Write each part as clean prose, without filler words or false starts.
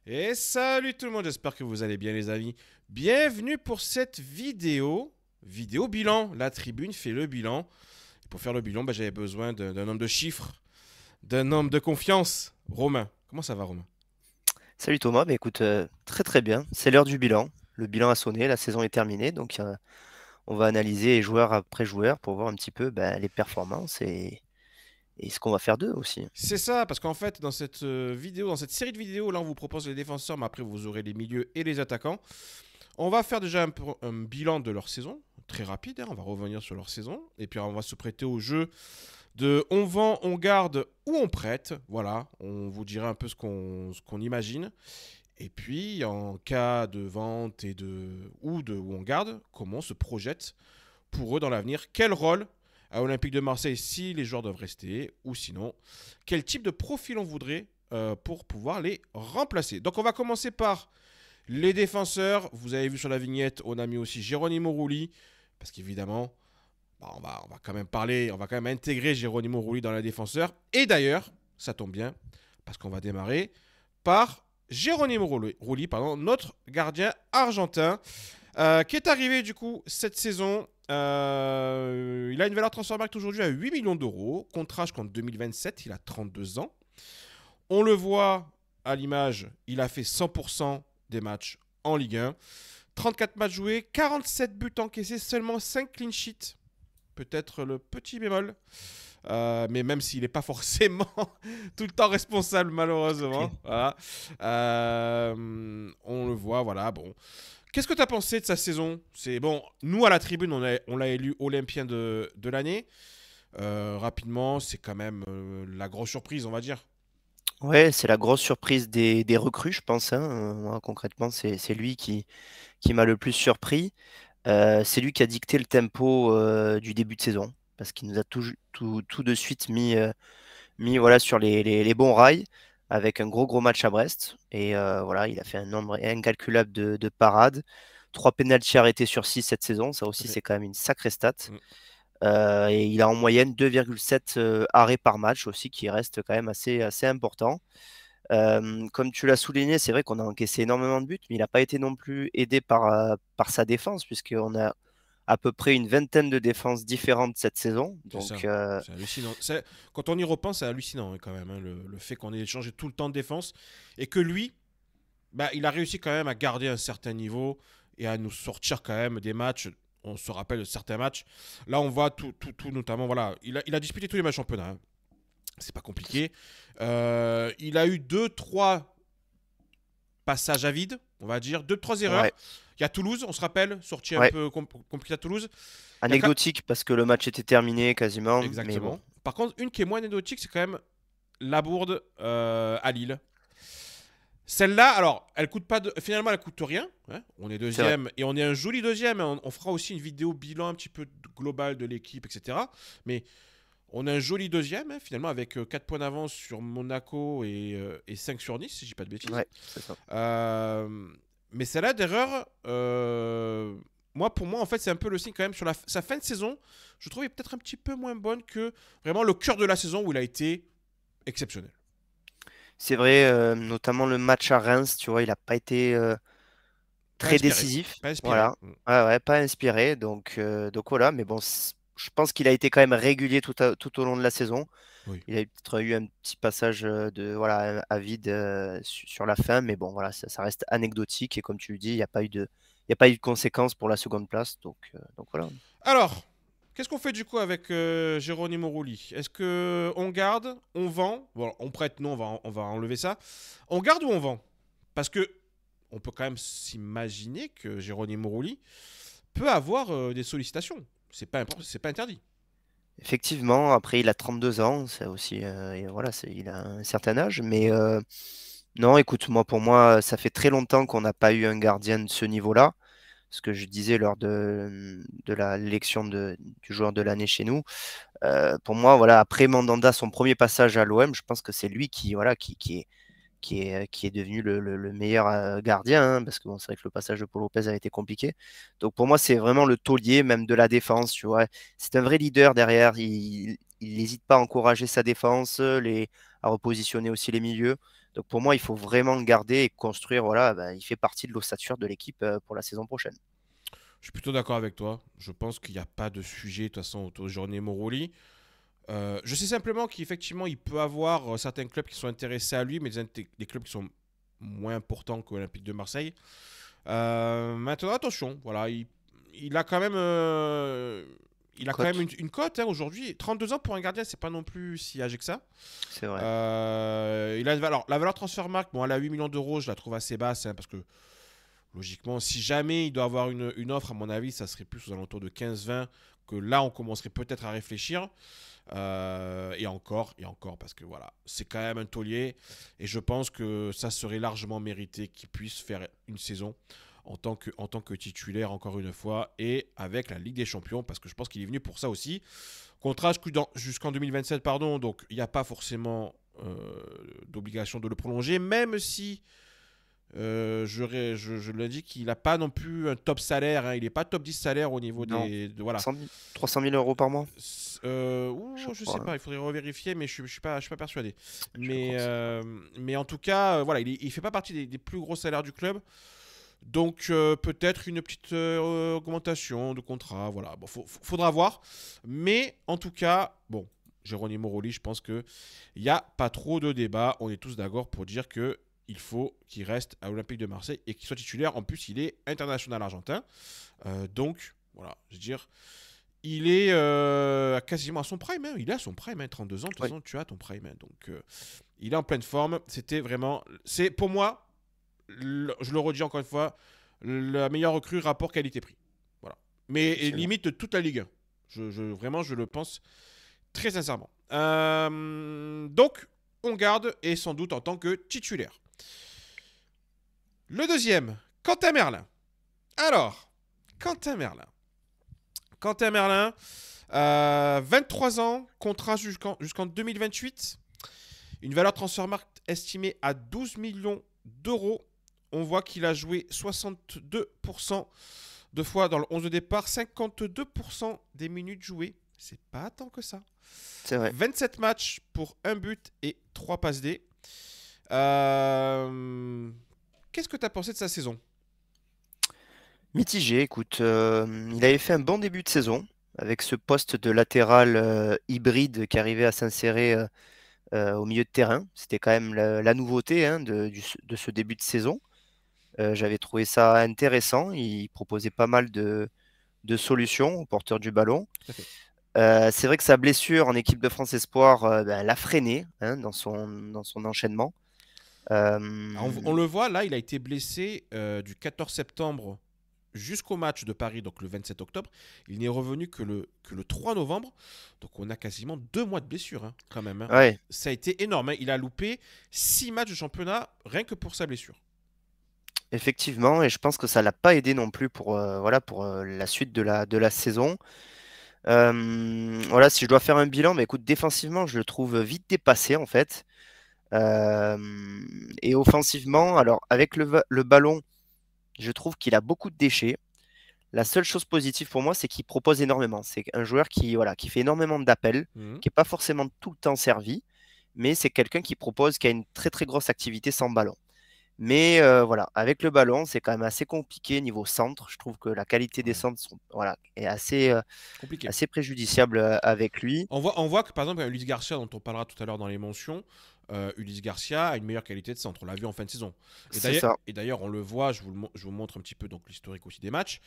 Et salut tout le monde, j'espère que vous allez bien les amis. Bienvenue pour cette vidéo bilan. La tribune fait le bilan. Et pour faire le bilan, j'avais besoin d'un homme de chiffres, d'un homme de confiance. Romain, comment ça va Romain? Salut Thomas, bah écoute, très très bien. C'est l'heure du bilan. Le bilan a sonné, la saison est terminée, donc on va analyser joueur après joueur pour voir un petit peu les performances et ce qu'on va faire d'eux aussi. C'est ça, parce qu'en fait, dans cette vidéo, dans cette série de vidéos, là on vous propose les défenseurs, mais après vous aurez les milieux et les attaquants. On va faire déjà un bilan de leur saison, très rapide, hein, on va revenir sur leur saison, et puis on va se prêter au jeu de on vend, on garde ou on prête. Voilà, on vous dira un peu ce qu'on imagine. Et puis, en cas de vente ou on garde, comment on se projette pour eux dans l'avenir? Quel rôle à Olympique de Marseille si les joueurs doivent rester ou sinon, quel type de profil on voudrait pour pouvoir les remplacer? Donc, on va commencer par les défenseurs. Vous avez vu sur la vignette, on a mis aussi Geronimo Rulli parce qu'évidemment, on va quand même parler, on va quand même intégrer Geronimo Rulli dans la défenseur. Et d'ailleurs, ça tombe bien, parce qu'on va démarrer par Geronimo Rulli, notre gardien argentin, qui est arrivé du coup cette saison. Il a une valeur transfermarkt aujourd'hui à 8 millions d'euros, contrat jusqu'en 2027, il a 32 ans. On le voit à l'image, il a fait 100% des matchs en Ligue 1. 34 matchs joués, 47 buts encaissés, seulement 5 clean sheets. Peut-être le petit bémol. Mais même s'il n'est pas forcément tout le temps responsable, malheureusement. Ok. Voilà. On le voit, voilà. Bon. Qu'est-ce que tu as pensé de sa saison? C'est bon, nous à la tribune, on l'a élu Olympien de l'année. Rapidement, c'est quand même la grosse surprise, on va dire. Ouais, c'est la grosse surprise des recrues, je pense, hein. Moi, concrètement, c'est lui qui m'a le plus surpris. C'est lui qui a dicté le tempo du début de saison, parce qu'il nous a tout de suite mis voilà, sur les bons rails avec un gros match à Brest. Et voilà, il a fait un nombre incalculable de parades. 3 pénaltys arrêtés sur 6 cette saison, ça Tout à aussi fait. c'est quand même une sacrée stat. Mm. Et il a en moyenne 2,7 arrêts par match aussi, qui reste quand même assez important. Comme tu l'as souligné, c'est vrai qu'on a encaissé énormément de buts, mais il n'a pas été non plus aidé par sa défense, puisqu'on a à peu près une vingtaine de défenses différentes cette saison. C'est Donc, ça. C'est hallucinant. Quand on y repense, c'est hallucinant hein, quand même. Hein, le fait qu'on ait changé tout le temps de défense et que lui, il a réussi quand même à garder un certain niveau et à nous sortir quand même des matchs. On se rappelle de certains matchs. Là, on voit tout notamment. Voilà, il a disputé tous les matchs championnats. Hein. C'est pas compliqué. Il a eu deux, trois passages à vide, on va dire. Deux, trois erreurs. ouais, Il y a Toulouse, on se rappelle, sorti un ouais. peu compliqué à Toulouse. Il y a Anecdotique parce que le match était terminé quasiment, mais bon. Exactement. Par contre, une qui est moins anecdotique, c'est quand même la bourde à Lille. Celle-là, alors, elle coûte pas finalement, elle coûte rien. Hein. On est C'est vrai. deuxième et on est un joli deuxième. On fera aussi une vidéo bilan un petit peu global de l'équipe, etc. Mais on a un joli deuxième, hein, finalement, avec 4 points d'avance sur Monaco et 5 sur Nice, si je dis pas de bêtises. Ouais, c'est ça. Euh, mais celle-là, d'erreur, pour moi, en fait, c'est un peu le signe quand même sur sa fin de saison. Je trouve peut-être un petit peu moins bonne que vraiment le cœur de la saison où il a été exceptionnel. C'est vrai, notamment le match à Reims, tu vois, il n'a pas été Pas très inspiré. décisif. Pas inspiré. Voilà. Ouais, ouais, pas inspiré. Donc voilà, mais bon, je pense qu'il a été quand même régulier tout au long de la saison. Oui. Il a peut-être eu un petit passage de voilà à vide sur la fin, mais bon, voilà, ça reste anecdotique. Et comme tu le dis, il y a pas eu de conséquences pour la seconde place. Donc voilà. Alors, qu'est-ce qu'on fait du coup avec Geronimo Rulli? Est-ce que on garde, on vend? Bon, on prête, non, on va enlever ça. On garde ou on vend? Parce que on peut quand même s'imaginer que Geronimo Rulli peut avoir des sollicitations. C'est pas interdit. Effectivement, après, il a 32 ans, c'est aussi, et voilà, il a un certain âge, mais non, écoute, pour moi, ça fait très longtemps qu'on n'a pas eu un gardien de ce niveau-là. Ce que je disais lors de l'élection du joueur de l'année chez nous. Pour moi, voilà, après Mandanda, son premier passage à l'OM, je pense que c'est lui voilà, qui est devenu le meilleur gardien, hein, parce que bon, c'est vrai que le passage de Paul Lopez a été compliqué. Donc pour moi, c'est vraiment le taulier même de la défense, tu vois. C'est un vrai leader derrière. Il n'hésite pas à encourager sa défense, à repositionner aussi les milieux. Donc pour moi, il faut vraiment le garder et construire. Voilà, il fait partie de l'ossature de l'équipe pour la saison prochaine. Je suis plutôt d'accord avec toi. Je pense qu'il n'y a pas de sujet de toute façon autour de Journée Moroli. Je sais simplement qu'effectivement, il peut avoir certains clubs qui sont intéressés à lui, mais des clubs qui sont moins importants que l'Olympique de Marseille. Maintenant, attention, voilà, il a quand même, une cote hein, aujourd'hui. 32 ans pour un gardien, c'est pas non plus si âgé que ça. C'est vrai. Alors, la valeur transfermarkt, bon, elle a 8 millions d'euros, je la trouve assez basse, hein, parce que logiquement, si jamais il doit avoir une offre, à mon avis, ça serait plus aux alentours de 15-20, que là, on commencerait peut-être à réfléchir. Et encore, parce que voilà, c'est quand même un taulier. Et je pense que ça serait largement mérité qu'il puisse faire une saison en tant que titulaire, encore une fois, et avec la Ligue des Champions, parce que je pense qu'il est venu pour ça aussi. Contrat jusqu'en 2027, pardon, donc il n'y a pas forcément d'obligation de le prolonger, même si je l'indique, il n'a pas non plus un top salaire. Hein. Il n'est pas top 10 salaire au niveau Non. voilà. 300 000 euros par mois je sais pas, il faudrait revérifier, mais je suis pas persuadé. Mais en tout cas, voilà, il fait pas partie des plus gros salaires du club. Donc peut-être une petite augmentation de contrat. Voilà, bon, faudra voir. Mais en tout cas, bon, Jérôme Moroli, je pense qu'il n'y a pas trop de débat. On est tous d'accord pour dire que il faut qu'il reste à l'Olympique de Marseille et qu'il soit titulaire. En plus, il est international argentin. Donc, voilà, je veux dire, il est quasiment à son prime. Hein. Il est à son prime, hein, 32 ans. De toute façon, tu as ton prime. Hein. Donc, il est en pleine forme. C'était vraiment... C'est pour moi, je le redis encore une fois, la meilleure recrue rapport qualité-prix. Voilà. Mais limite de toute la Ligue 1. Vraiment, je le pense très sincèrement. Donc, on garde et sans doute en tant que titulaire. Le deuxième, Quentin Merlin. Alors, Quentin Merlin, 23 ans, contrat jusqu'en 2028. Une valeur transfermarkt estimée à 12 millions d'euros. On voit qu'il a joué 62% de fois dans le 11 de départ, 52% des minutes jouées. C'est pas tant que ça. C'est vrai. 27 matchs pour 1 but et 3 passes D. Qu'est-ce que tu as pensé de sa saison? Mitigé, écoute, il avait fait un bon début de saison avec ce poste de latéral hybride qui arrivait à s'insérer au milieu de terrain. C'était quand même la nouveauté hein, de ce début de saison. J'avais trouvé ça intéressant. Il proposait pas mal de solutions au porteur du ballon. C'est vrai que sa blessure en équipe de France Espoir l'a freiné hein, dans son enchaînement. On le voit, là, il a été blessé du 14 septembre jusqu'au match de Paris, donc le 27 octobre. Il n'est revenu que le 3 novembre. Donc on a quasiment 2 mois de blessure hein, quand même. Hein. Ouais. Ça a été énorme. Hein. Il a loupé 6 matchs de championnat rien que pour sa blessure. Effectivement, et je pense que ça ne l'a pas aidé non plus pour la suite de la saison. Voilà, si je dois faire un bilan, mais écoute, défensivement, je le trouve vite dépassé en fait. Et offensivement, alors avec le ballon, je trouve qu'il a beaucoup de déchets. La seule chose positive pour moi, c'est qu'il propose énormément. C'est un joueur qui fait énormément d'appels, qui n'est pas forcément tout le temps servi, mais c'est quelqu'un qui a une très très grosse activité sans ballon. Mais voilà, avec le ballon, c'est quand même assez compliqué niveau centre. Je trouve que la qualité des centres est assez préjudiciable avec lui. On voit que par exemple, Ulysse Garcia, dont on parlera tout à l'heure dans les mentions, Ulysse Garcia a une meilleure qualité de centre. On l'a vu en fin de saison. Et d'ailleurs, on le voit, je vous montre un petit peu donc l'historique aussi des matchs.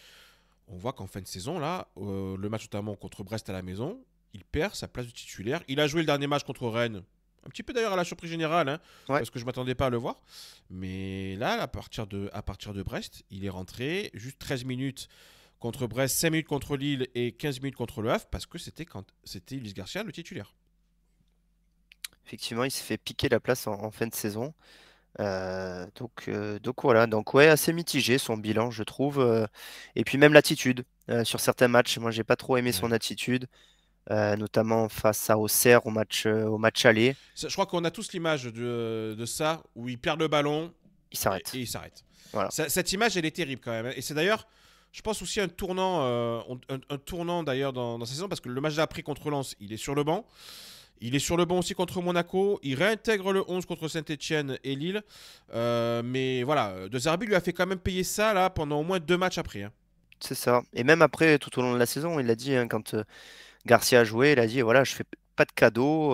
On voit qu'en fin de saison, là, le match notamment contre Brest à la maison, il perd sa place de titulaire. Il a joué le dernier match contre Rennes. Un petit peu d'ailleurs à la surprise générale, hein, parce que je ne m'attendais pas à le voir. Mais là, à partir de Brest, il est rentré juste 13 minutes contre Brest, 5 minutes contre Lille et 15 minutes contre Le Havre, parce que c'était Ulysse Garcia le titulaire. Effectivement, il s'est fait piquer la place en fin de saison. Donc voilà, donc ouais, assez mitigé son bilan, je trouve. Et puis même l'attitude sur certains matchs. Moi, j'ai pas trop aimé son attitude. Notamment face à Auxerre au match aller. Je crois qu'on a tous l'image de ça, où il perd le ballon il s'arrête. Et il s'arrête. Voilà. Cette image, elle est terrible quand même. Et c'est d'ailleurs, je pense aussi un tournant d'ailleurs dans sa saison, parce que le match d'après contre Lens, il est sur le banc. Il est sur le banc aussi contre Monaco. Il réintègre le 11 contre Saint-Etienne et Lille. Mais voilà, De Zerbi lui a fait quand même payer ça là pendant au moins 2 matchs après, hein. C'est ça. Et même après, tout au long de la saison, il a dit, hein, quand Garcia a joué, il a dit, voilà, je fais pas de cadeau.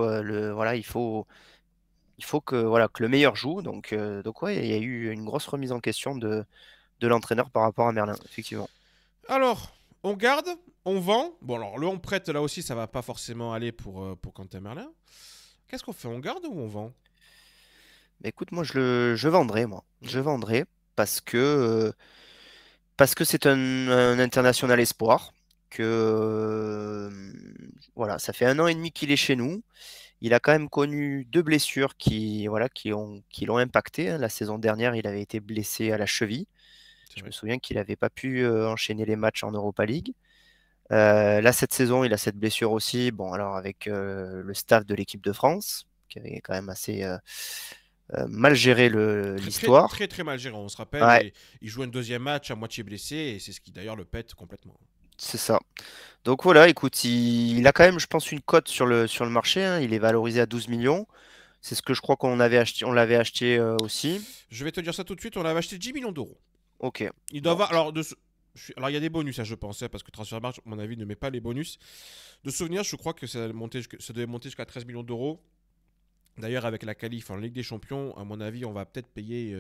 Voilà, il faut que, voilà, que le meilleur joue. Donc ouais, il y a eu une grosse remise en question de l'entraîneur par rapport à Merlin, effectivement. Alors, on garde, on vend. Bon, alors le on prête là aussi, ça va pas forcément aller pour Quentin Merlin. Qu'est-ce qu'on fait? On garde ou on vend? Mais écoute, moi, je vendrai, moi. Je Mhm. vendrai parce que c'est un international espoir. Voilà, ça fait 1 an et demi qu'il est chez nous. Il a quand même connu 2 blessures voilà, qui l'ont impacté, hein. La saison dernière, il avait été blessé à la cheville. C'est Je me vrai. souviens qu'il n'avait pas pu enchaîner les matchs en Europa League. Là, cette saison, il a cette blessure aussi. Bon, alors avec le staff de l'équipe de France, qui avait quand même assez mal géré Très, très, l'histoire. très, très mal géré. On se rappelle, Ouais, et il joue un deuxième match à moitié blessé, et c'est ce qui d'ailleurs le pète complètement. c'est ça. Donc voilà, écoute, il a quand même, je pense, une cote sur le marché, hein. Il est valorisé à 12 millions. C'est ce que je crois qu'on avait acheté, on l'avait acheté aussi. Je vais te dire ça tout de suite, on avait acheté 10 millions d'euros. Ok. Il doit Bon, avoir. Alors, il y a des bonus, hein, je pense, hein, parce que Transfermarkt, à mon avis, ne met pas les bonus. De souvenir, je crois que ça devait monter jusqu'à 13 millions d'euros. D'ailleurs, avec la qualif en Ligue des Champions, à mon avis, on va peut-être payer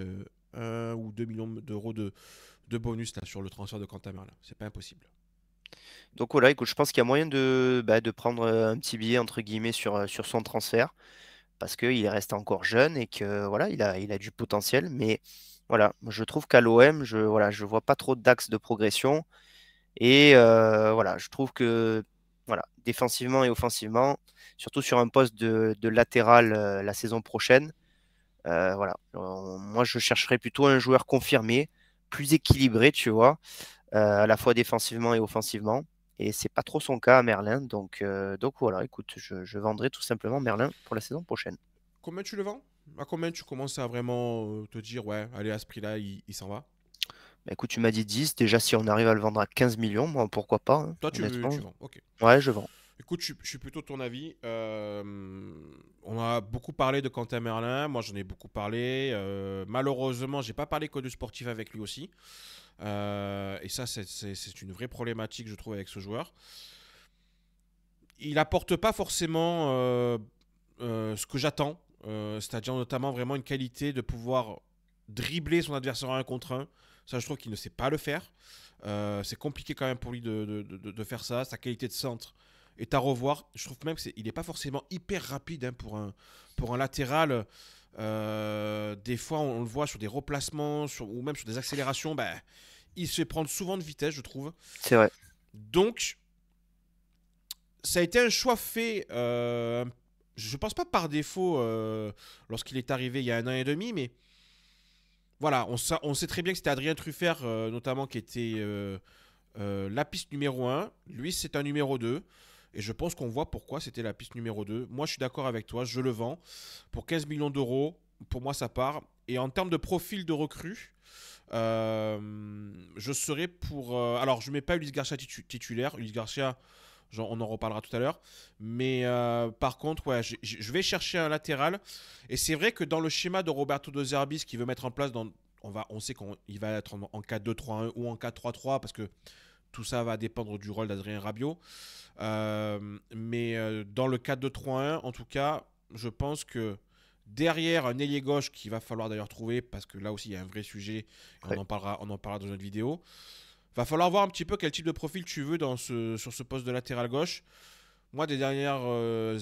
1 ou 2 millions d'euros de bonus là, sur le transfert de Quentin Merlin. C'est pas impossible. donc voilà, écoute, je pense qu'il y a moyen de prendre un petit billet entre guillemets sur son transfert parce qu'il reste encore jeune et que voilà, il a du potentiel. Mais voilà, je trouve qu'à l'OM, je vois pas trop d'axes de progression. Et voilà, je trouve que voilà, défensivement et offensivement, surtout sur un poste de latéral la saison prochaine, voilà, moi je chercherais plutôt un joueur confirmé, plus équilibré, tu vois, à la fois défensivement et offensivement. Et c'est pas trop son cas à Merlin. Donc voilà, écoute, je vendrai tout simplement Merlin pour la saison prochaine. Combien tu le vends? À combien tu commences à vraiment te dire, ouais, allez, à ce prix-là, il s'en va? Bah, écoute, tu m'as dit 10. Déjà, si on arrive à le vendre à 15 millions, moi, pourquoi pas, hein, Toi, tu honnêtement. vends. Ok. Ouais, je vends. Écoute, je suis plutôt de ton avis. On a beaucoup parlé de Quentin Merlin. Moi, j'en ai beaucoup parlé. Malheureusement, j'ai pas parlé que du sportif avec lui aussi. Et ça, c'est une vraie problématique, je trouve, avec ce joueur. Il apporte pas forcément ce que j'attends. C'est-à-dire notamment vraiment une qualité de pouvoir dribbler son adversaire en 1 contre 1. Ça, je trouve qu'il ne sait pas le faire. C'est compliqué quand même pour lui de faire ça. Sa qualité de centre est à revoir. Je trouve même qu'il n'est pas forcément hyper rapide, hein, pour un latéral. Des fois, on le voit sur des replacements ou même sur des accélérations. Bah, il se fait prendre souvent de vitesse, je trouve. C'est vrai. Donc, ça a été un choix fait, je pense pas par défaut, lorsqu'il est arrivé il y a 1 an et demi, mais voilà, on sait très bien que c'était Adrien Truffert, notamment, qui était la piste numéro un. Lui, c'est un numéro 2. Et je pense qu'on voit pourquoi c'était la piste numéro 2. Moi, je suis d'accord avec toi, je le vends. Pour 15 millions d'euros, pour moi, ça part. Et en termes de profil de recrue, je serais pour. Alors, je ne mets pas Ulysse Garcia titulaire. Ulysse Garcia, on en reparlera tout à l'heure. Mais par contre, ouais, je vais chercher un latéral. Et c'est vrai que dans le schéma de Roberto De Zerbi, ce qu'il veut mettre en place, on sait qu'il va être en 4-2-3-1 ou en 4-3-3, parce que tout ça va dépendre du rôle d'Adrien Rabiot. Mais dans le 4-2-3-1, en tout cas, je pense que derrière un ailier gauche qu'il va falloir d'ailleurs trouver, parce que là aussi il y a un vrai sujet, et Ouais. on en parlera dans une autre vidéo. Va falloir voir un petit peu quel type de profil tu veux sur ce poste de latéral gauche. Moi, des dernières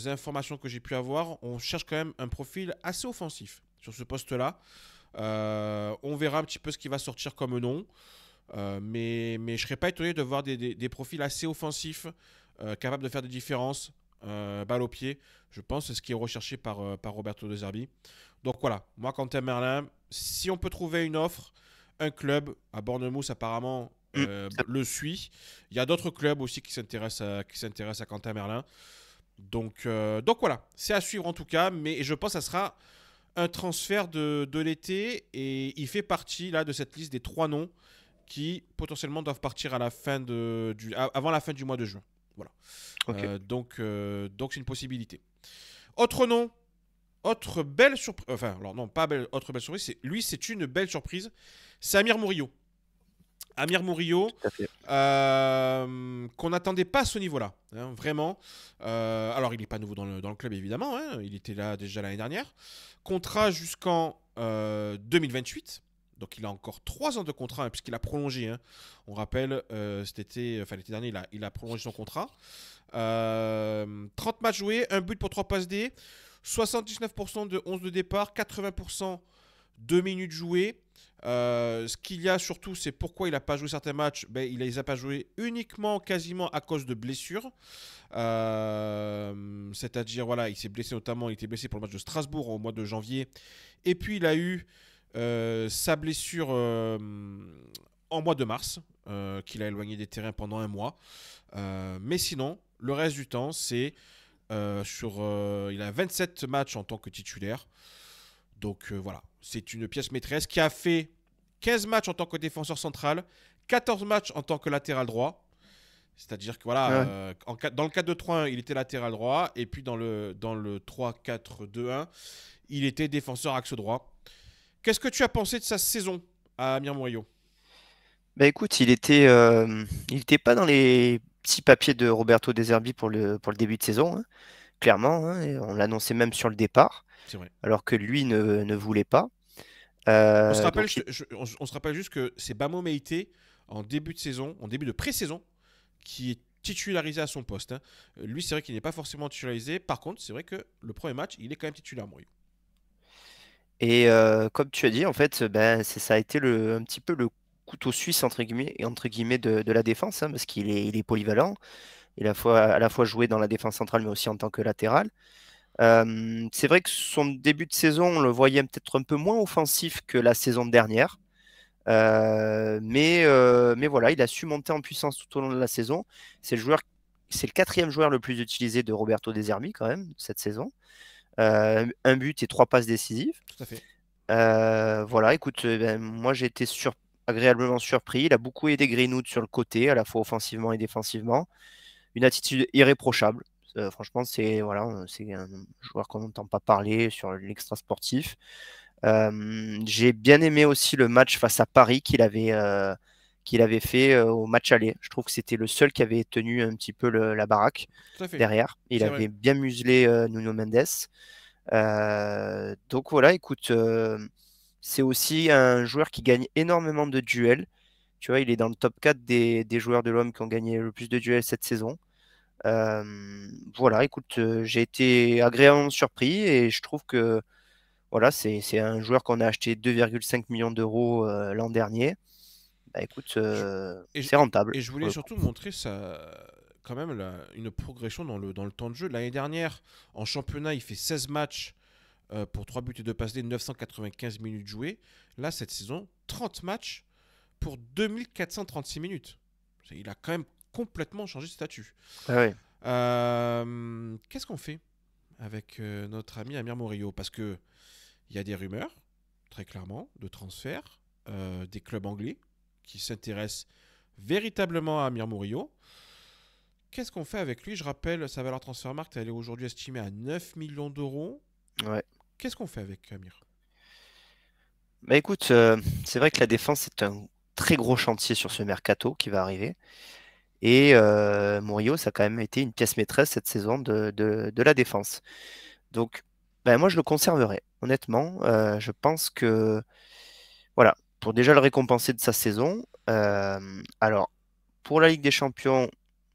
informations que j'ai pu avoir, on cherche quand même un profil assez offensif sur ce poste-là. On verra un petit peu ce qui va sortir comme nom. Mais je ne serais pas étonné de voir des profils assez offensifs, capables de faire des différences, balle au pied. Je pense que c'est ce qui est recherché par Roberto De Zerbi. Donc voilà, moi, Quentin Merlin, si on peut trouver une offre, un club à Bournemouth apparemment Mm. le suit. Il y a d'autres clubs aussi qui s'intéressent à Quentin Merlin. Donc voilà, c'est à suivre en tout cas, mais je pense que ça sera un transfert de l'été, et il fait partie là de cette liste des 3 noms qui potentiellement doivent partir avant la fin du mois de juin. Voilà. Ok. Donc c'est une possibilité. Autre nom, autre belle surprise. Enfin, alors non, pas belle, autre belle surprise. C'est une belle surprise. C'est Amir Murillo. Amir Murillo, Tout à fait. qu'on n'attendait pas à ce niveau-là, hein, vraiment. Alors, il n'est pas nouveau dans le club, évidemment. Hein, il était là déjà l'année dernière. Contrat jusqu'en 2028. Donc, il a encore 3 ans de contrat, hein, puisqu'il a prolongé. Hein. On rappelle, l'été dernier, il a prolongé son contrat. 30 matchs joués, un but pour 3 passes D, 79% de 11 de départ, 80% de minutes jouées. Ce qu'il y a surtout, c'est pourquoi il n'a pas joué certains matchs. Ben, il ne les a pas joués uniquement, quasiment à cause de blessures. C'est-à-dire, voilà, il s'est blessé notamment, il était blessé pour le match de Strasbourg au mois de janvier. Et puis, il a eu sa blessure en mois de mars, qu'il a éloigné des terrains pendant un mois. Mais sinon, le reste du temps, c'est il a 27 matchs en tant que titulaire. Donc voilà, c'est une pièce maîtresse qui a fait 15 matchs en tant que défenseur central, 14 matchs en tant que latéral droit. C'est-à-dire que voilà, dans le 4-2-3-1, il était latéral droit. Et puis dans le 3-4-2-1, il était défenseur axe droit. Qu'est-ce que tu as pensé de sa saison à Amir Murillo? Bah écoute, il était pas dans les petits papiers de Roberto De Zerbi pour le début de saison, hein, clairement, hein, et on l'annonçait même sur le départ, C'est vrai. alors que lui ne voulait pas. On se rappelle, Donc, on se rappelle juste que c'est Bamo Meïté en début de saison, en début de pré-saison, qui est titularisé à son poste. Hein. Lui, c'est vrai qu'il n'est pas forcément titularisé. Par contre, c'est vrai que le premier match, il est quand même titulaire, Murillo. comme tu as dit, en fait, ben, ça a été un petit peu le couteau suisse entre guillemets de la défense, hein, parce qu'il est polyvalent. Il a à la fois joué dans la défense centrale, mais aussi en tant que latéral. C'est vrai que son début de saison, on le voyait peut-être un peu moins offensif que la saison dernière. Mais voilà, il a su monter en puissance tout au long de la saison. C'est le quatrième joueur le plus utilisé de Roberto De Zerbi quand même cette saison. Un but et 3 passes décisives. Tout à fait. Voilà, écoute, ben, moi j'ai été agréablement surpris. Il a beaucoup aidé Greenwood sur le côté, à la fois offensivement et défensivement. Une attitude irréprochable. Franchement, c'est un joueur qu'on n'entend pas parler sur l'extra sportif. J'ai bien aimé aussi le match face à Paris qu'il avait fait au match aller. Je trouve que c'était le seul qui avait tenu un petit peu la baraque Tout à fait. derrière. Il C'est vrai. avait bien muselé Nuno Mendes. Donc voilà, écoute, c'est aussi un joueur qui gagne énormément de duels. Tu vois, il est dans le top 4 des joueurs de l'homme qui ont gagné le plus de duels cette saison. Voilà, écoute, j'ai été agréablement surpris et je trouve que voilà, c'est un joueur qu'on a acheté 2,5 millions d'euros l'an dernier. Bah, écoute, Je- et, je c'est rentable et je pour voulais le coup. surtout montrer quand même une progression dans le temps de jeu. L'année dernière, en championnat, il fait 16 matchs pour 3 buts et 2 passes D, 995 minutes jouées. Là, cette saison, 30 matchs pour 2436 minutes. Il a quand même complètement changé de statut. Ah ouais. Qu'est-ce qu'on fait avec notre ami Amir Murillo? Parce que il y a des rumeurs, très clairement, de transfert des clubs anglais qui s'intéressent véritablement à Amir Murillo. Qu'est-ce qu'on fait avec lui? Je rappelle, sa valeur transfermarkt, elle est aujourd'hui estimée à 9 millions d'euros. Ouais. Qu'est-ce qu'on fait avec Amir? Bah écoute, c'est vrai que la défense est un très gros chantier sur ce mercato qui va arriver. Et Murillo, ça a quand même été une pièce maîtresse cette saison de la défense. Donc, ben, moi, je le conserverai. Honnêtement, je pense que, voilà, pour déjà le récompenser de sa saison. Alors, pour la Ligue des Champions,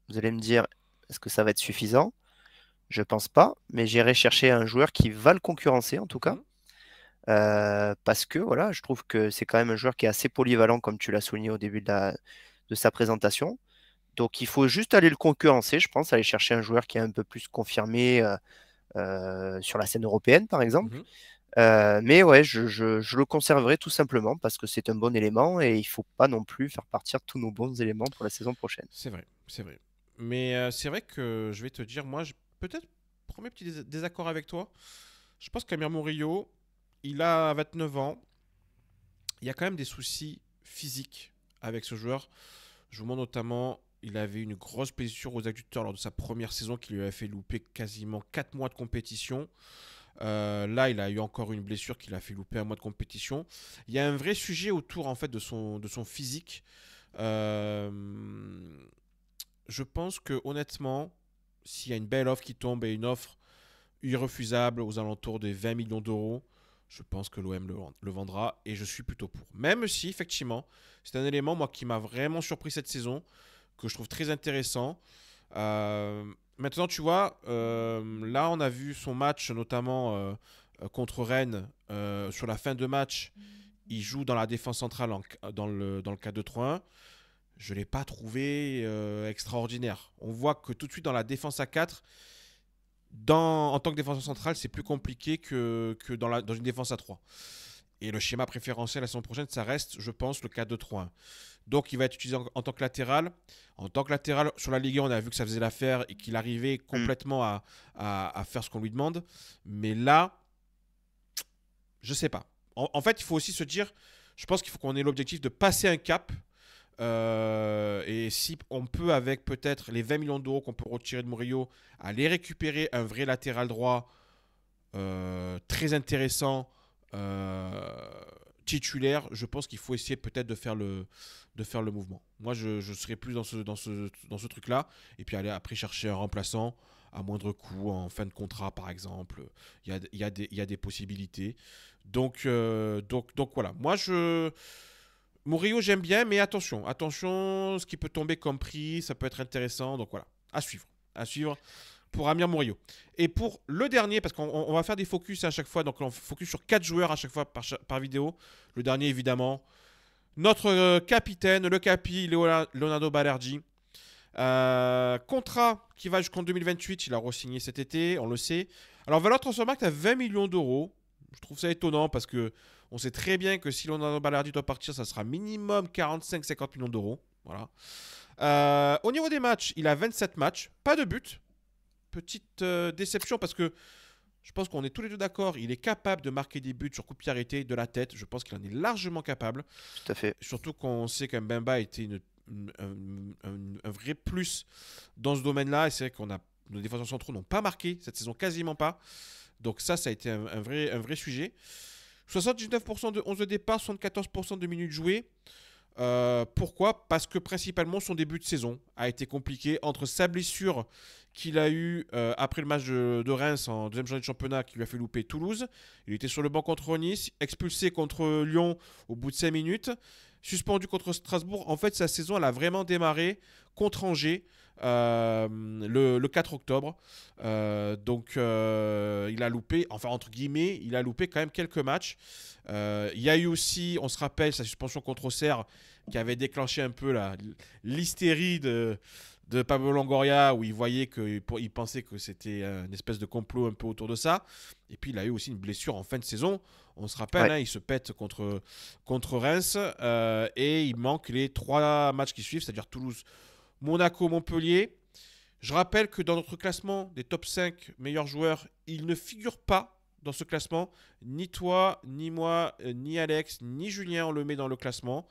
vous allez me dire, est-ce que ça va être suffisant? Je pense pas, mais j'irai chercher un joueur qui va le concurrencer en tout cas. Mhm. Parce que voilà, je trouve que c'est quand même un joueur qui est assez polyvalent, comme tu l'as souligné au début de sa présentation. Donc il faut juste aller le concurrencer, je pense, aller chercher un joueur qui est un peu plus confirmé sur la scène européenne, par exemple. Mhm. Mais ouais, je le conserverai tout simplement parce que c'est un bon élément et il faut pas non plus faire partir tous nos bons éléments pour la saison prochaine. C'est vrai, c'est vrai. Mais c'est vrai que je vais te dire, moi, peut-être, premier petit désaccord avec toi. Je pense qu'Amir Murillo, il a 29 ans. Il y a quand même des soucis physiques avec ce joueur. Je vous montre notamment il avait une grosse blessure aux adducteurs lors de sa première saison qui lui avait fait louper quasiment 4 mois de compétition. Là, il a eu encore une blessure qui l'a fait louper un mois de compétition. Il y a un vrai sujet autour en fait de son physique. Euh, je pense que honnêtement, s'il y a une belle offre qui tombe et une offre irrefusable aux alentours des 20 millions d'euros, je pense que l'OM le vendra et je suis plutôt pour. Même si, effectivement, c'est un élément moi, qui m'a vraiment surpris cette saison, que je trouve très intéressant. Maintenant, tu vois, là, on a vu son match, notamment contre Rennes, sur la fin de match. Il joue dans la défense centrale dans le 4-2-3-1. Je ne l'ai pas trouvé extraordinaire. On voit que tout de suite dans la défense à 4, en tant que défenseur central, c'est plus compliqué que dans une défense à 3. Et le schéma préférentiel la saison prochaine, ça reste, je pense, le 4-2-3-1. Donc, il va être utilisé en tant que latéral. En tant que latéral, sur la Ligue 1, on a vu que ça faisait l'affaire et qu'il arrivait complètement à faire ce qu'on lui demande. Mais là, je sais pas. En fait, il faut aussi se dire, je pense qu'il faut qu'on ait l'objectif de passer un cap. Et si on peut, avec peut-être les 20 millions d'euros qu'on peut retirer de Murillo, aller récupérer un vrai latéral droit très intéressant, titulaire, je pense qu'il faut essayer peut-être de faire le mouvement. Moi, je serais plus dans ce truc-là. Et puis aller après chercher un remplaçant à moindre coût, en fin de contrat par exemple. Il y a des possibilités. Donc voilà. Murillo, j'aime bien, mais attention, ce qui peut tomber comme prix, ça peut être intéressant. Donc voilà, à suivre pour Amir Murillo. Et pour le dernier, parce qu'on va faire des focus à chaque fois, donc on focus sur 4 joueurs à chaque fois par vidéo. Le dernier, évidemment, notre capitaine, le capi, Leonardo Balerdi. Contrat qui va jusqu'en 2028, il a re-signé cet été, on le sait. Alors, valeur transfermarkt à 20 millions d'euros. Je trouve ça étonnant parce que on sait très bien que si Leonardo Balerdi doit partir, ça sera minimum 45-50 millions d'euros. Voilà. Au niveau des matchs, il a 27 matchs, pas de but. Petite déception parce que je pense qu'on est tous les deux d'accord. Il est capable de marquer des buts sur coup de pied arrêté de la tête. Je pense qu'il en est largement capable. Tout à fait. Surtout qu'on sait qu'un Mbemba était un vrai plus dans ce domaine-là. Et c'est vrai qu'on a nos défenseurs centraux n'ont pas marqué cette saison, quasiment pas. Donc ça a été un vrai sujet. 79% de 11 de départ, 74% de minutes jouées. Pourquoi? Parce que principalement son début de saison a été compliqué entre sa blessure qu'il a eue après le match de Reims en deuxième journée de championnat qui lui a fait louper Toulouse. Il était sur le banc contre Nice, expulsé contre Lyon au bout de 5 minutes, suspendu contre Strasbourg. En fait, sa saison elle a vraiment démarré contre Angers le 4 octobre. Donc il a loupé, enfin entre guillemets, il a loupé quand même quelques matchs. Il y a eu aussi, on se rappelle, sa suspension contre Auxerre qui avait déclenché un peu l'hystérie de Pablo Longoria où il pensait que c'était une espèce de complot un peu autour de ça. Et puis il a eu aussi une blessure en fin de saison. On se rappelle, il se pète contre Reims et il manque les 3 matchs qui suivent, c'est-à-dire Toulouse, Monaco, Montpellier. Je rappelle que dans notre classement des top 5 meilleurs joueurs, il ne figure pas dans ce classement. Ni toi, ni moi, ni Alex, ni Julien, on le met dans le classement.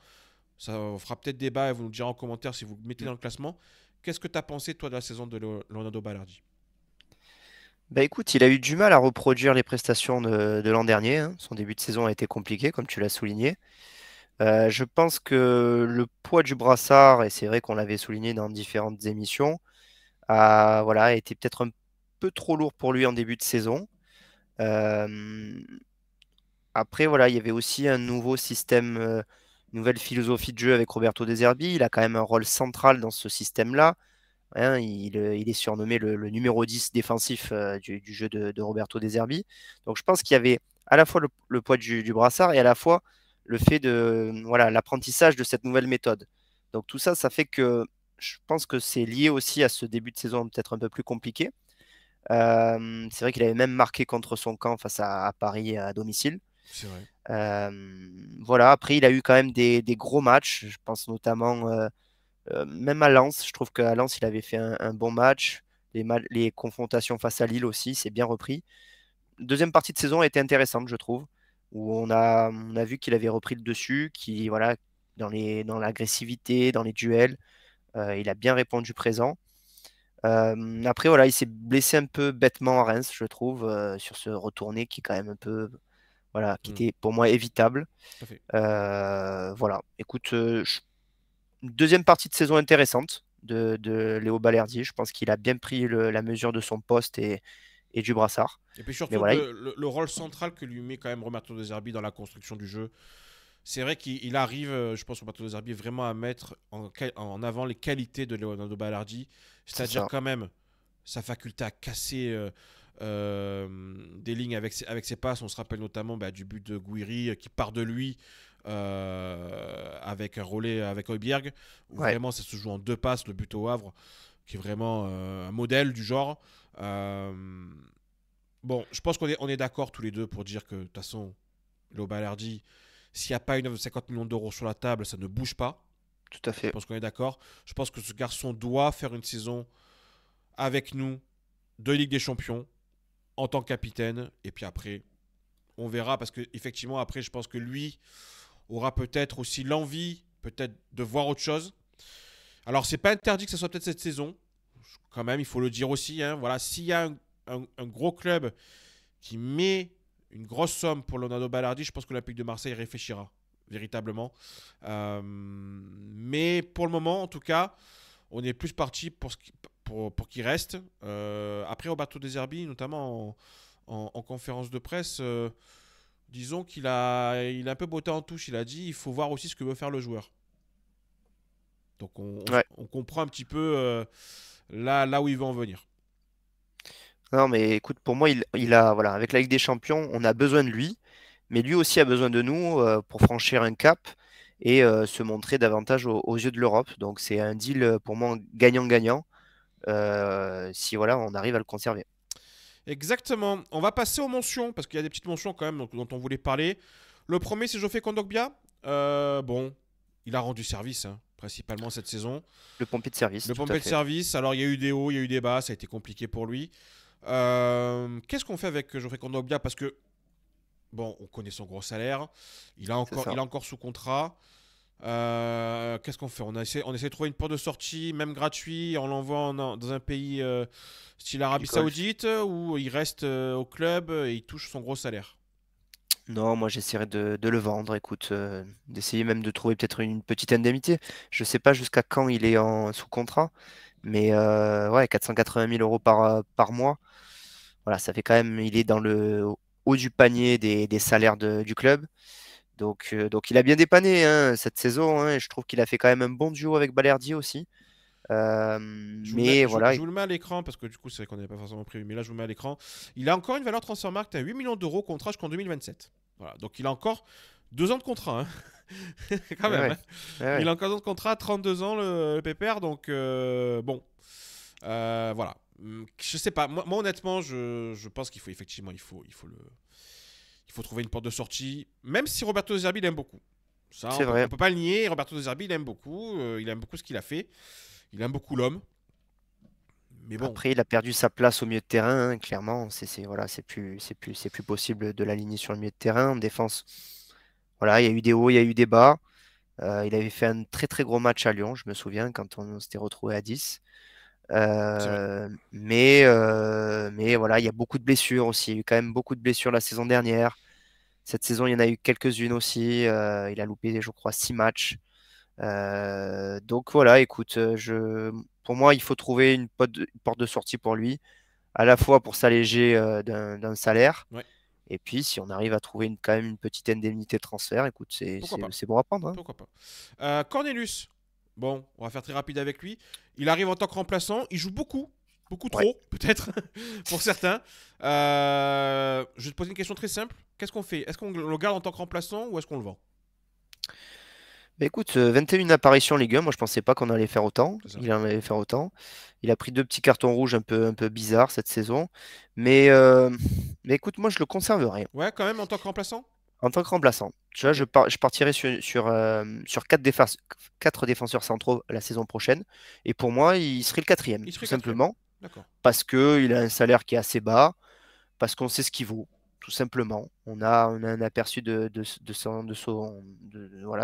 Ça fera peut-être débat et vous nous direz en commentaire si vous le mettez dans le classement. Qu'est-ce que tu as pensé, toi, de la saison de Leonardo Balerdi? Bah écoute, il a eu du mal à reproduire les prestations de l'an dernier, hein. Son début de saison a été compliqué, comme tu l'as souligné. Je pense que le poids du brassard, et c'est vrai qu'on l'avait souligné dans différentes émissions, a été peut-être un peu trop lourd pour lui en début de saison. Euh, Après, voilà, il y avait aussi un nouveau système, nouvelle philosophie de jeu avec Roberto De Zerbi. Il a quand même un rôle central dans ce système-là, hein. Il est surnommé le numéro 10 défensif du jeu de Roberto De Zerbi. Donc je pense qu'il y avait à la fois le poids du brassard et à la fois le fait de voilà l'apprentissage de cette nouvelle méthode. Donc tout ça, ça fait que je pense que c'est lié aussi à ce début de saison peut-être un peu plus compliqué. C'est vrai qu'il avait même marqué contre son camp face à Paris à domicile. C'est vrai. Voilà, après il a eu quand même des gros matchs. Je pense notamment même à Lens. Je trouve qu'à Lens, il avait fait un bon match. Les confrontations face à Lille aussi, c'est bien repris. Deuxième partie de saison a été intéressante, je trouve, où on a vu qu'il avait repris le dessus, qui voilà, dans l'agressivité, dans les duels. Il a bien répondu présent. Après, voilà, il s'est blessé un peu bêtement à Reims, je trouve, sur ce retourné qui est quand même un peu, voilà, qui Hmm, était pour moi évitable. tout à fait. Voilà, écoute, deuxième partie de saison intéressante de Léo Balerdi. Je pense qu'il a bien pris la mesure de son poste et du brassard. Et puis Mais surtout voilà, le rôle central que lui met quand même Roberto De Zerbi dans la construction du jeu. C'est vrai qu'il arrive, je pense, Roberto De Zerbi vraiment à mettre en avant les qualités de Leonardo Balardi, c'est c'est-à-dire ça. quand même sa faculté à casser des lignes avec ses passes. On se rappelle notamment du but de Guiri qui part de lui avec un relais avec Højbjerg, où Ouais, vraiment ça se joue en deux passes, le but au Havre, qui est vraiment un modèle du genre. Euh, bon, je pense qu'on est d'accord tous les deux pour dire que de toute façon, Léo Balardi, s'il n'y a pas une offre de 50 millions d'euros sur la table, ça ne bouge pas. tout à Je fait. pense qu'on est d'accord. Je pense que ce garçon doit faire une saison avec nous de Ligue des Champions en tant que capitaine. Et puis après, on verra parce que effectivement, après, je pense que lui aura peut-être aussi l'envie, peut-être de voir autre chose. Alors, c'est pas interdit que ce soit peut-être cette saison. Quand même, il faut le dire aussi. Hein. Voilà, s'il y a un gros club qui met une grosse somme pour Leonardo Ballardi, je pense que l'Olympique de Marseille réfléchira véritablement. Mais pour le moment, en tout cas, on est plus parti pour qu'il reste. Après, Roberto De Zerbi, notamment en conférence de presse, disons il a un peu botté en touche. Il a dit il faut voir aussi ce que veut faire le joueur. Donc Ouais. on comprend un petit peu là où il veut en venir. Non, mais écoute, pour moi, il a, voilà, avec la Ligue des Champions, on a besoin de lui, mais lui aussi a besoin de nous pour franchir un cap et se montrer davantage aux yeux de l'Europe. Donc, c'est un deal pour moi gagnant-gagnant si voilà, on arrive à le conserver. Exactement. On va passer aux mentions, parce qu'il y a des petites mentions quand même dont on voulait parler. Le premier, c'est Geoffrey Kondogbia. Bon, il a rendu service, hein, principalement cette saison. Le pompier de service, Le tout à pompier de fait. service, alors il y a eu des hauts, il y a eu des bas, ça a été compliqué pour lui. Qu'est-ce qu'on fait avec Geoffrey Kondogbia? Parce que, bon, on connaît son gros salaire. C'est ça. Il est encore sous contrat. Qu'est-ce qu'on fait? On essaie de trouver une porte de sortie, même gratuit. On l'envoie dans un pays style Arabie Du golf. Saoudite où il reste au club et il touche son gros salaire. Non, moi j'essaierai de le vendre, écoute, d'essayer même de trouver peut-être une petite indemnité. Je sais pas jusqu'à quand il est sous contrat, mais ouais, 480 000 euros par mois. Voilà, ça fait quand même, il est dans le haut du panier des salaires du club. Donc il a bien dépanné hein, cette saison. Hein, et je trouve qu'il a fait quand même un bon duo avec Balerdi aussi. Mais voilà, Je vous le mets à l'écran parce que du coup, c'est vrai qu'on n'avait pas forcément prévu, mais là, je vous le mets à l'écran. Il a encore une valeur Transfermarkt à 8 millions d'euros, contrat jusqu'en 2027. Voilà, donc il a encore 2 ans de contrat, hein. Quand ouais, même, ouais, hein. ouais, Il ouais. a encore 2 ans de contrat, 32 ans le pépère, donc bon. Voilà. Je sais pas. Moi, honnêtement, je pense qu'il faut effectivement, il faut trouver une porte de sortie. Même si Roberto De Zerbi l'aime beaucoup. Ça, C'est on vrai. peut pas le nier. Roberto De Zerbi, il aime beaucoup. Il aime beaucoup ce qu'il a fait. Il aime beaucoup l'homme. Mais bon, Après, il a perdu sa place au milieu de terrain, hein, clairement. Voilà, c'est plus possible de l'aligner sur le milieu de terrain. En défense, voilà, il y a eu des hauts, il y a eu des bas. Il avait fait un très très gros match à Lyon, je me souviens, quand on s'était retrouvé à 10. c'est vrai. Mais voilà, il y a beaucoup de blessures aussi. Il y a eu quand même beaucoup de blessures la saison dernière. Cette saison, il y en a eu quelques-unes aussi. Il a loupé, je crois, 6 matchs. Donc voilà, écoute, pour moi, il faut trouver une porte de sortie pour lui, à la fois pour s'alléger d'un salaire, Ouais. et puis si on arrive à trouver quand même une petite indemnité de transfert, écoute, Pourquoi pas. c'est bon à prendre. Hein. Pourquoi pas. Cornelius. Bon, on va faire très rapide avec lui. Il arrive en tant que remplaçant. Il joue beaucoup. Beaucoup Ouais. trop, peut-être, pour certains. Je vais te poser une question très simple. Qu'est-ce qu'on fait? Est-ce qu'on le garde en tant que remplaçant ou est-ce qu'on le vend? Bah, écoute, 21 apparitions en Ligue 1, moi je pensais pas qu'on allait faire autant. C'est ça. Il en allait faire autant. Il a pris 2 petits cartons rouges un peu bizarres cette saison. Mais, mais écoute, moi je le conserverai Ouais, quand même, en tant que remplaçant? en tant que remplaçant. Tu vois, Ok. je partirai sur 4 défenseurs centraux la saison prochaine. Et pour moi, il serait le quatrième, Il tout serait quatrième. simplement, D'accord. parce qu'il a un salaire qui est assez bas, parce qu'on sait ce qu'il vaut, tout simplement. On a un aperçu voilà,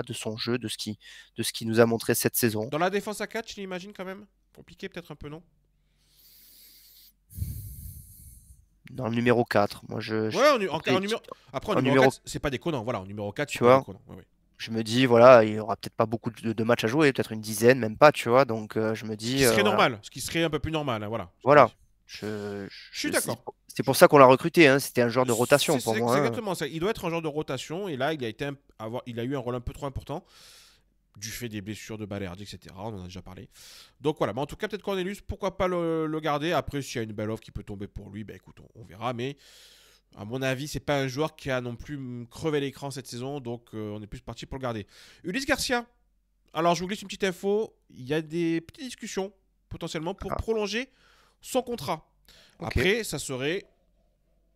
de son jeu, de ce qui nous a montré cette saison. Dans la défense à 4, je l'imagine quand même. Compliqué peut-être un peu, non? Dans le numéro 4, moi Ouais, après, en numéro... Après, en en numéro numéro, 4, c'est pas déconnant. Voilà, en numéro 4, c'est tu pas vois, déconnant. Ouais, ouais. je me dis, voilà, il y aura peut-être pas beaucoup de matchs à jouer, peut-être une dizaine, même pas, tu vois. Donc, je me Ce qui dis, serait voilà. normal, ce qui serait un peu plus normal, hein, voilà. Voilà. Je suis d'accord. C'est pour ça qu'on l'a recruté, hein. C'était un joueur de rotation pour C'est moi, hein. exactement ça. Il doit être un genre de rotation, et là, il a eu un rôle un peu trop important, du fait des blessures de Balerdi, etc. On en a déjà parlé. Donc voilà, mais en tout cas, peut-être Cornelius, pourquoi pas le garder. Après, s'il y a une belle offre qui peut tomber pour lui, bah écoute, on verra. Mais à mon avis, c'est pas un joueur qui a non plus crevé l'écran cette saison, donc on est plus parti pour le garder. Ulysse Garcia. Alors, je vous glisse une petite info. Il y a des petites discussions potentiellement pour Ah, prolonger son contrat. ok. Après, ça serait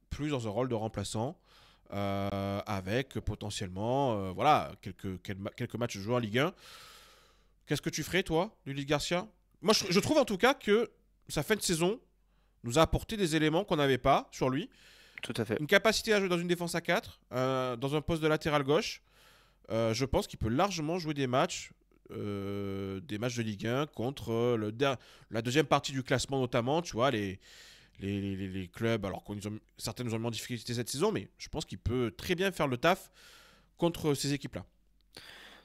plus dans un rôle de remplaçant, avec potentiellement voilà, quelques matchs joués en Ligue 1. Qu'est-ce que tu ferais, toi, Ulysse Garcia? Moi, je trouve en tout cas que sa fin de saison nous a apporté des éléments qu'on n'avait pas sur lui. Tout à fait. Une capacité à jouer dans une défense à 4, dans un poste de latéral gauche. Je pense qu'il peut largement jouer des matchs de Ligue 1 contre la deuxième partie du classement, notamment, tu vois, les clubs. Alors certains nous ont mis en difficulté cette saison, mais je pense qu'il peut très bien faire le taf contre ces équipes-là.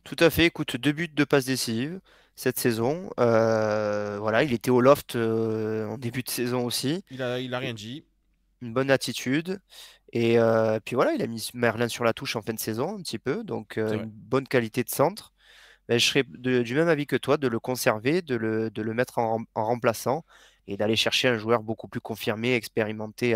Tout à fait. Écoute, 2 buts, 2 passes décisives cette saison. Voilà, il était au loft en début de saison aussi. Il a rien dit. Une bonne attitude. Et puis voilà, il a mis Merlin sur la touche en fin de saison un petit peu. Donc C'est vrai. une bonne qualité de centre. Ben, je serais du même avis que toi de le conserver, de le mettre en remplaçant et d'aller chercher un joueur beaucoup plus confirmé, expérimenté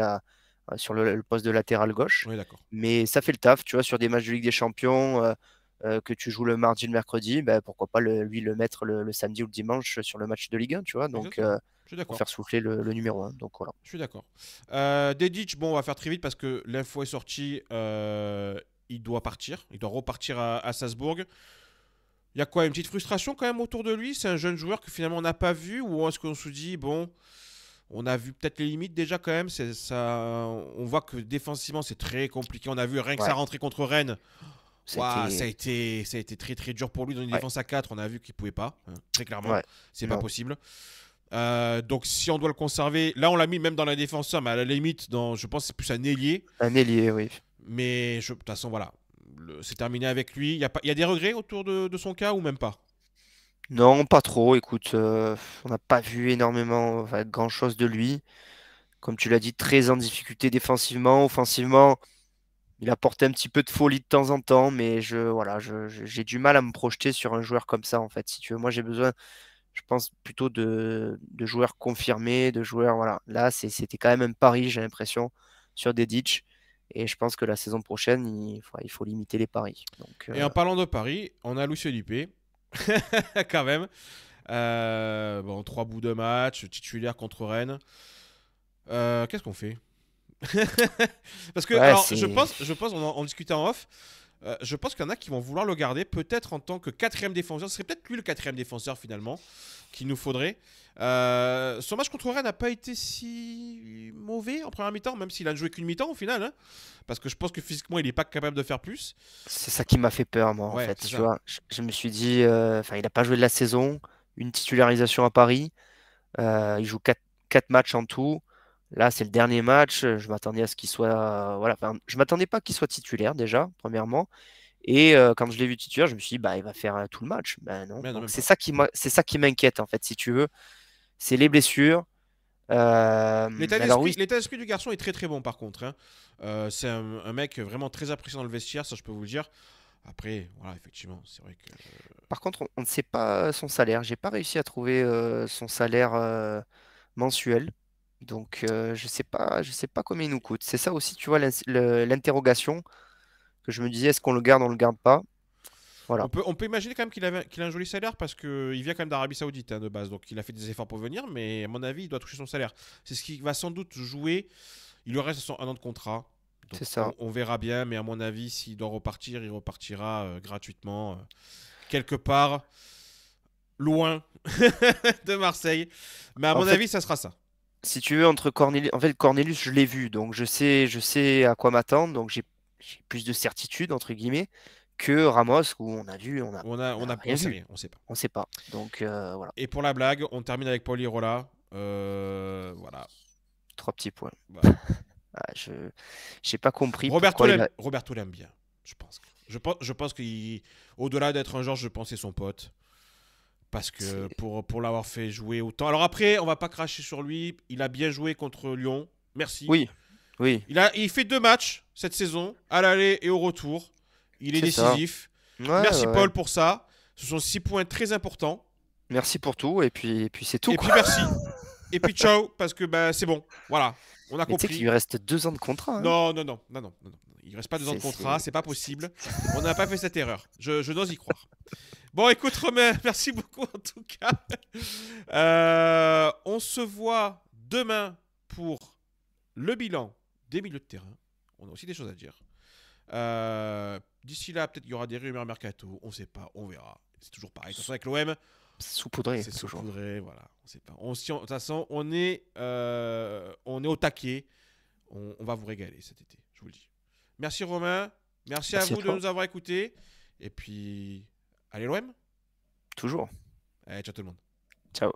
sur le poste de latéral gauche. On est d'accord. Mais ça fait le taf, tu vois, sur des matchs de Ligue des Champions que tu joues le mardi, le mercredi, ben, pourquoi pas lui le mettre le samedi ou le dimanche sur le match de Ligue 1, tu vois, donc Exactement. Je suis pour d'accord. faire souffler le numéro 1. Donc voilà. Je suis d'accord. Dedic, bon, on va faire très vite parce que l'info est sortie. Il doit partir. Il doit repartir à Salzbourg. Il y a quoi, une petite frustration quand même autour de lui? C'est un jeune joueur que finalement on n'a pas vu, ou est-ce qu'on se dit, bon, on a vu peut-être les limites déjà quand même. On voit que défensivement c'est très compliqué. On a vu rien que sa Ouais, rentrée contre Rennes. Ouah, c'était. ça a été très très dur pour lui dans une Ouais, défense à 4. On a vu qu'il pouvait pas, hein, très clairement. ouais, C'est pas non. possible. Donc si on doit le conserver, là on l'a mis même dans la défenseur, mais à la limite, je pense que c'est plus un ailier. Un ailier, oui. Mais de toute façon, voilà. C'est terminé avec lui. Il y a des regrets autour de son cas ou même pas? Non, pas trop. Écoute, on n'a pas vu énormément, enfin, grand-chose de lui. Comme tu l'as dit, très en difficulté défensivement. Offensivement, il apporte un petit peu de folie de temps en temps, mais voilà, j'ai du mal à me projeter sur un joueur comme ça, en fait. Si tu veux, moi, j'ai besoin, je pense, plutôt de joueurs confirmés, de joueurs, voilà. Là, c'était quand même un pari, j'ai l'impression, sur Dedic. Et je pense que la saison prochaine, il faut limiter les paris. Donc, Et en parlant de Paris, on a Luis Felipe. Quand même. Bon, 3 bouts de match, titulaire contre Rennes. Qu'est-ce qu'on fait? Parce que, ouais, alors, c'est. je pense, on discutait en off. Je pense qu'il y en a qui vont vouloir le garder, peut-être en tant que quatrième défenseur. Ce serait peut-être lui le quatrième défenseur finalement qu'il nous faudrait. Son match contre Rennes n'a pas été si mauvais en première mi-temps, même s'il a joué qu'une mi-temps au final, hein, parce que je pense que physiquement il n'est pas capable de faire plus. C'est ça qui m'a fait peur, moi, en Ouais, fait. c'est Tu ça. vois, je me suis dit, enfin, il n'a pas joué de la saison, une titularisation à Paris. Il joue 4 matchs en tout. Là, c'est le dernier match. Je m'attendais à ce qu'il soit, voilà, enfin, je m'attendais pas qu'il soit titulaire déjà, premièrement. Et quand je l'ai vu titulaire, je me suis dit, bah, il va faire tout le match. Ben non. Mais non, Donc même c'est pas. ça c'est ça qui m'inquiète, en fait, si tu veux. C'est les blessures. Alors oui, L'état d'esprit du garçon est très très bon par contre, hein. C'est un mec vraiment très apprécié dans le vestiaire, ça je peux vous le dire. Après, voilà, effectivement, c'est vrai que. par contre, on ne sait pas son salaire. J'ai pas réussi à trouver son salaire mensuel. Donc, je sais pas combien il nous coûte. C'est ça aussi, tu vois, l'interrogation que je me disais, est-ce qu'on le garde, on le garde pas? Voilà, On peut imaginer quand même qu'il a un joli salaire parce qu'il vient quand même d'Arabie Saoudite, hein, de base. Donc il a fait des efforts pour venir, mais à mon avis, il doit toucher son salaire. C'est ce qui va sans doute jouer. Il lui reste un an de contrat. Donc c'est ça. on verra bien, mais à mon avis, s'il doit repartir, il repartira gratuitement quelque part loin de Marseille. Mais à En mon fait, avis, ça sera ça. Si tu veux, entre Cornelius, en fait, Cornelius, je l'ai vu, donc je sais à quoi m'attendre, donc j'ai plus de certitude, entre guillemets, que Ramos, où on a vu, on a On rien sait vu. rien, on sait pas. On sait pas. Donc voilà, Et pour la blague, on termine avec Paul Irola. Voilà. 3 petits points. Voilà. Ah, je j'ai pas compris pourquoi il a. Roberto l'aime bien, je pense. Je pense qu'au-delà d'être un joueur, je pense que c'est son pote. Parce que c'est- pour l'avoir fait jouer autant. Alors après, on va pas cracher sur lui. Il a bien joué contre Lyon. Merci. Oui, oui, Il fait 2 matchs cette saison, à l'aller et au retour. Il est c'est ça. décisif. Ouais, Merci ouais, ouais. Paul pour ça. Ce sont 6 points très importants. Merci pour tout, et puis c'est tout, Et quoi. puis merci. Et puis ciao, parce que bah, c'est bon. Voilà, on a Mais tu sais qu'il compris. lui reste 2 ans de contrat, hein. Non, non, non, non, non, non, non. Il reste pas 2 ans de contrat, c'est pas possible. On n'a pas fait cette erreur. Je n'ose y croire. Bon, écoute, Romain, merci beaucoup en tout cas. On se voit demain pour le bilan des milieux de terrain. On a aussi des choses à dire. D'ici là, peut-être qu'il y aura des rumeurs mercato. On ne sait pas, on verra. C'est toujours pareil. De toute façon, avec l'OM, Saupoudré, c'est toujours. saupoudré. Voilà, on sait pas. De toute façon, on est au taquet. On va vous régaler cet été, je vous le dis. Merci Romain. Merci à Merci à vous de toi. nous avoir écoutés. Et puis, allez l'OM. Toujours. Allez, ciao tout le monde. Ciao.